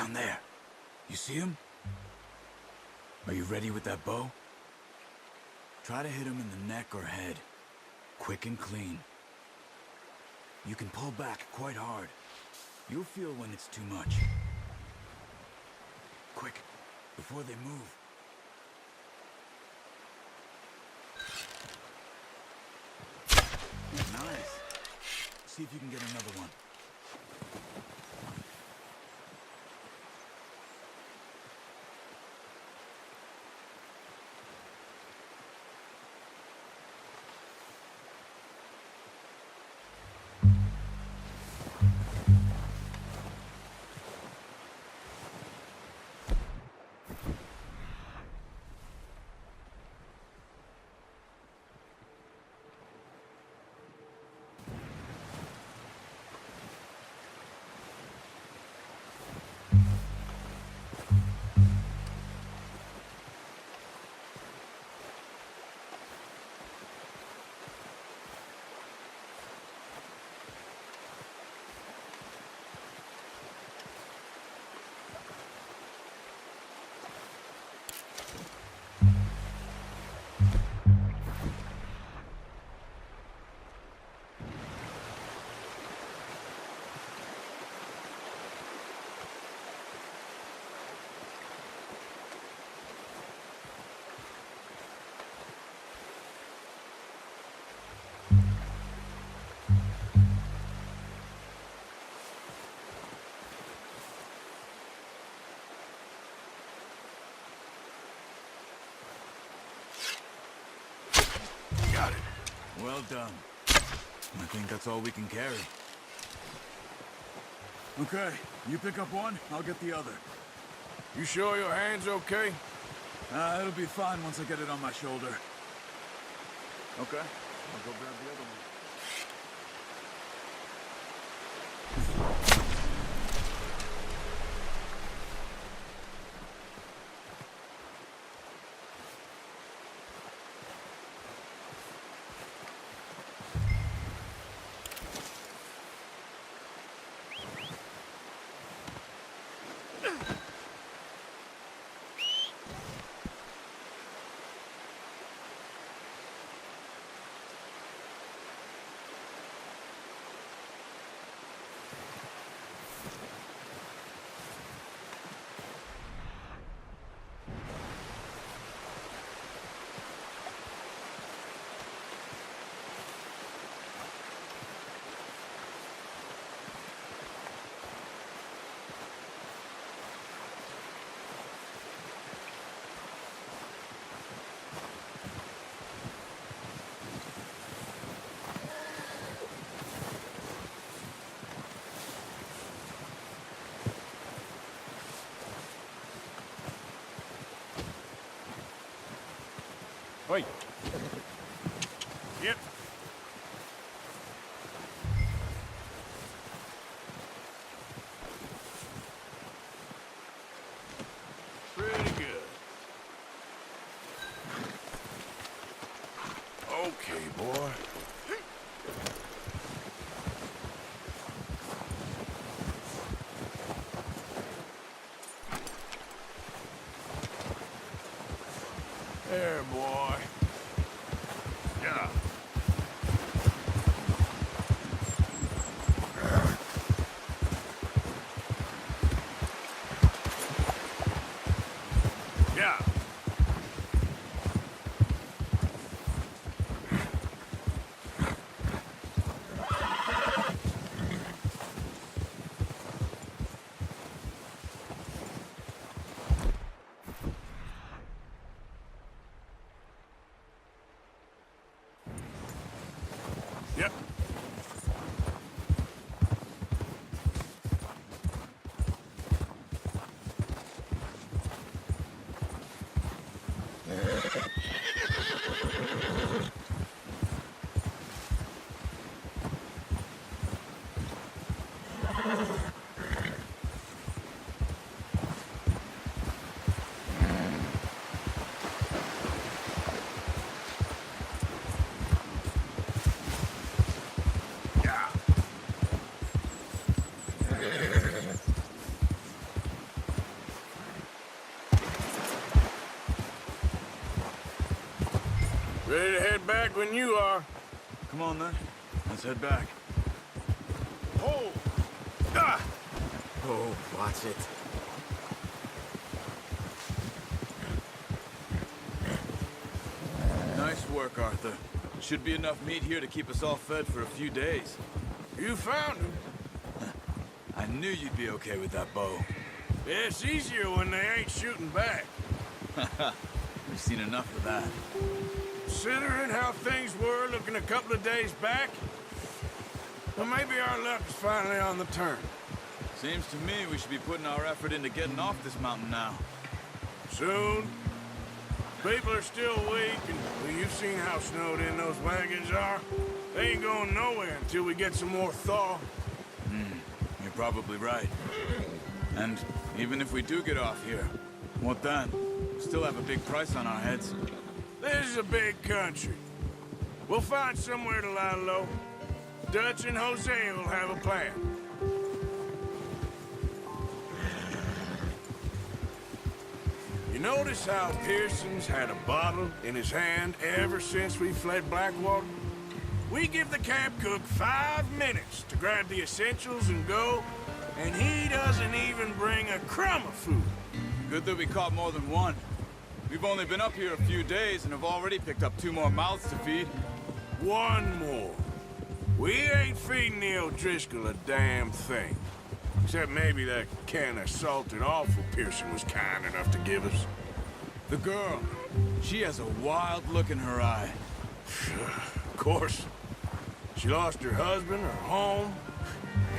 Down there. You see him? Are you ready with that bow? Try to hit him in the neck or head. Quick and clean. You can pull back quite hard. You'll feel when it's too much. Quick, before they move. Nice. See if you can get another one. Got it. Well done. I think that's all we can carry. Okay, you pick up one, I'll get the other. You sure your hand's okay? It'll be fine once I get it on my shoulder. Okay, I'll go grab the other one. Wait. Yep. Pretty good. Okay, boy. There, boy. Yeah. Yeah. Yep. Ready to head back when you are. Come on, then. Let's head back. Oh! Ah! Oh, watch it. Nice work, Arthur. Should be enough meat here to keep us all fed for a few days. You found him. I knew you'd be okay with that bow. It's easier when they ain't shooting back. We've seen enough of that. Considering how things were looking a couple of days back, well, maybe our luck is finally on the turn. Seems to me we should be putting our effort into getting off this mountain now. Soon. People are still weak, and well, you've seen how snowed in those wagons are. They ain't going nowhere until we get some more thaw. You're probably right. And even if we do get off here, what then? We still have a big price on our heads. This is a big country. We'll find somewhere to lie low. Dutch and Jose will have a plan. You notice how Pearson's had a bottle in his hand ever since we fled Blackwater? We give the camp cook 5 minutes to grab the essentials and go, and he doesn't even bring a crumb of food. Good that we caught more than one. We've only been up here a few days and have already picked up 2 more mouths to feed. One more. We ain't feeding the O'Driscoll a damn thing. Except maybe that can of salted offal Pearson was kind enough to give us. The girl, she has a wild look in her eye. Of course. She lost her husband, her home,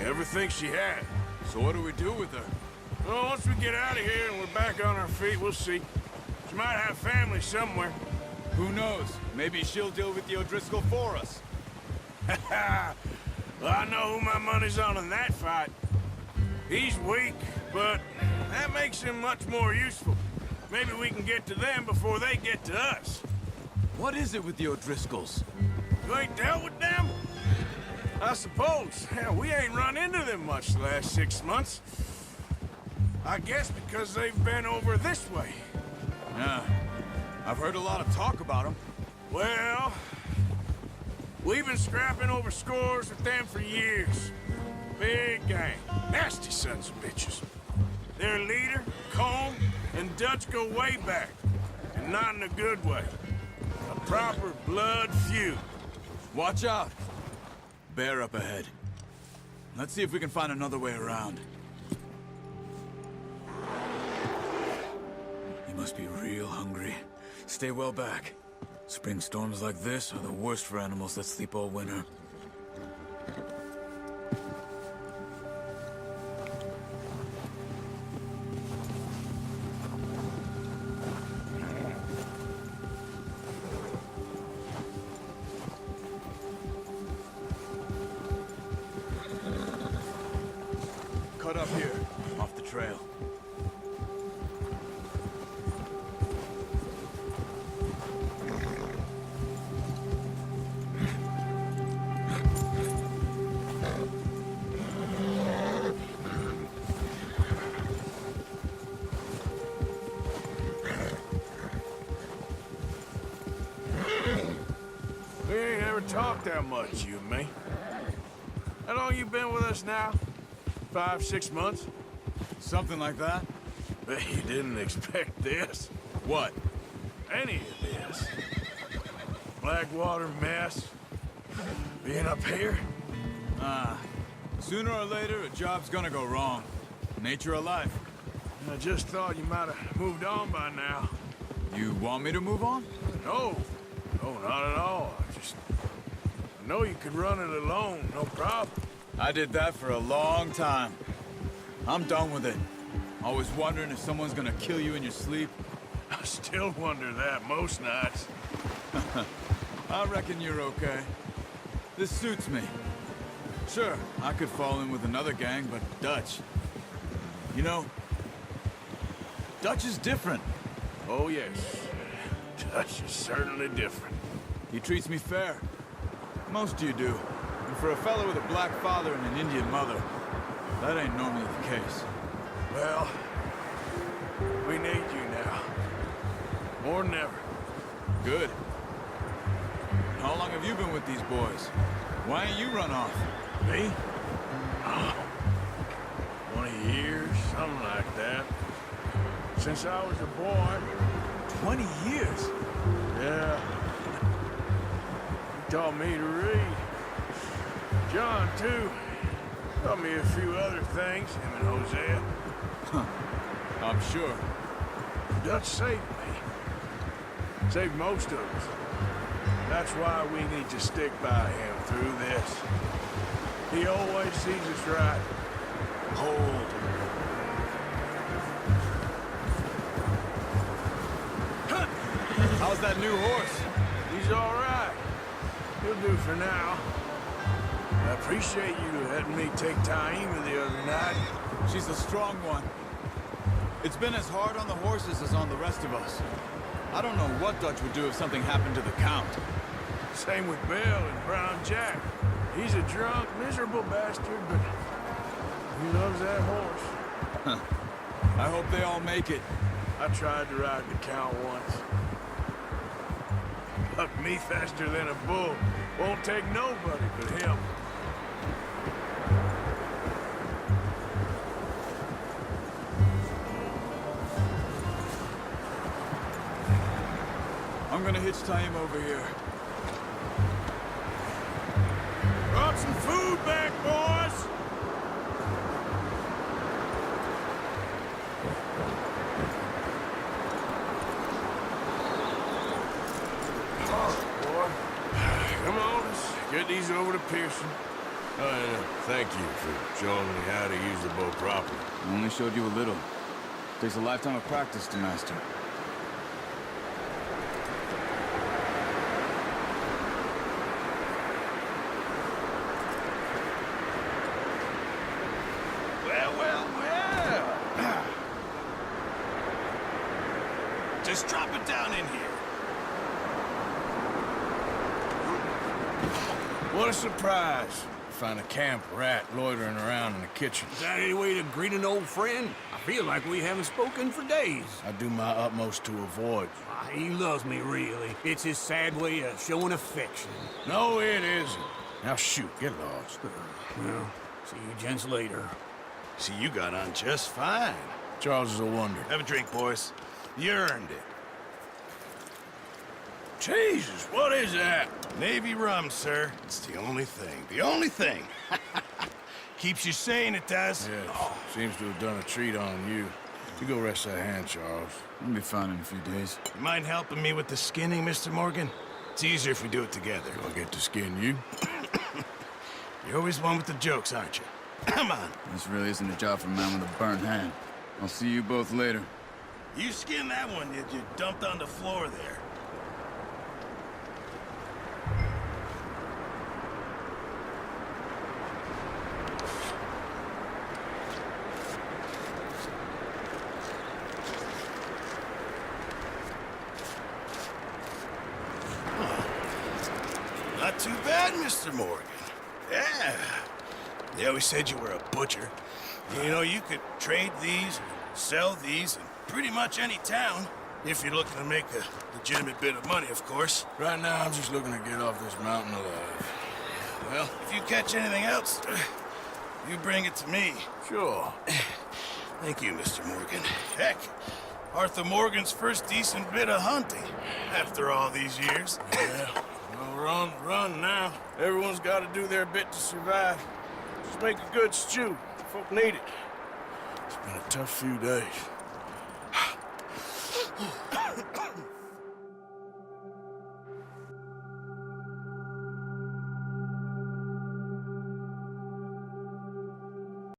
everything she had. So what do we do with her? Well, once we get out of here and we're back on our feet, we'll see. She might have family somewhere. Who knows? Maybe she'll deal with the O'Driscoll for us. Well, I know who my money's on in that fight. He's weak, but that makes him much more useful. Maybe we can get to them before they get to us. What is it with the O'Driscolls? You ain't dealt with them? I suppose. Hell, we ain't run into them much the last 6 months. I guess because they've been over this way. Yeah, I've heard a lot of talk about them. Well, we've been scrapping over scores with them for years. Big gang. Nasty sons of bitches. Their leader, Colm, and Dutch go way back. And not in a good way. A proper blood feud. Watch out! Bear up ahead. Let's see if we can find another way around. You must be real hungry. Stay well back. Spring storms like this are the worst for animals that sleep all winter. Cut up here, off the trail. We ain't ever talked that much, you and me. How long you been with us now? 5, 6 months? Something like that? Bet you didn't expect this. What? Any of this. Blackwater mess. Being up here. Sooner or later, a job's gonna go wrong. Nature of life. I just thought you might have moved on by now. You want me to move on? No. No, not at all. I know you could run it alone, no problem. I did that for a long time. I'm done with it. Always wondering if someone's gonna kill you in your sleep. I still wonder that most nights. I reckon you're okay. This suits me. Sure, I could fall in with another gang, but Dutch... You know, Dutch is different. Oh, yes. Dutch is certainly different. He treats me fair. Most of you do. And for a fellow with a black father and an Indian mother, that ain't normally the case. Well, we need you now. More than ever. Good. How long have you been with these boys? Why ain't you run off? Me? 20 years, something like that. Since I was a boy. 20 years? Yeah. He taught me to read. John, too. Taught me a few other things, him and Hosea. I'm sure. Dutch saved me. Saved most of us. That's why we need to stick by him through this. He always sees us right. Hold. How's that new horse? He's all right. He'll do for now. I appreciate you letting me take Taima the other night. She's a strong one. It's been as hard on the horses as on the rest of us. I don't know what Dutch would do if something happened to the Count. Same with Bill and Brown Jack. He's a drunk, miserable bastard, but he loves that horse. I hope they all make it. I tried to ride the Count once. Bucked me faster than a bull. Won't take nobody but him. I'm gonna hitch Taima over here. Brought some food back, boys! Come on, let's get these over to Pearson. Thank you for showing me how to use the bow properly. I only showed you a little. Takes a lifetime of practice to master. Well. Just drop it down in here. What a surprise. Find a camp rat loitering around in the kitchen. Is that any way to greet an old friend? I feel like we haven't spoken for days. I do my utmost to avoid. He loves me, really. It's his sad way of showing affection. No, it isn't. Now shoot, get lost. Well, see you gents later. See, you got on just fine. Charles is a wonder. Have a drink, boys. You earned it. Jesus, what is that? Navy rum, sir. It's the only thing. The only thing. Keeps you sane, it does. Yes, seems to have done a treat on you. You go rest that hand, Charles. I'll be fine in a few days. You mind helping me with the skinning, Mr. Morgan? It's easier if we do it together. Do I get to skin you? You're always one with the jokes, aren't you? Come on. This really isn't a job for a man with a burnt hand. I'll see you both later. You skinned that one that you dumped on the floor there. Not too bad, Mr. Morgan. Yeah. They always said you were a butcher. You know, you could trade these, sell these in pretty much any town. If you're looking to make a legitimate bit of money, of course. Right now, I'm just looking to get off this mountain alive. Well, if you catch anything else, you bring it to me. Sure. Thank you, Mr. Morgan. Heck, Arthur Morgan's first decent bit of hunting after all these years. Yeah. Well, we're on the run now. Everyone's got to do their bit to survive. Just make a good stew. Folk need it. It's been a tough few days.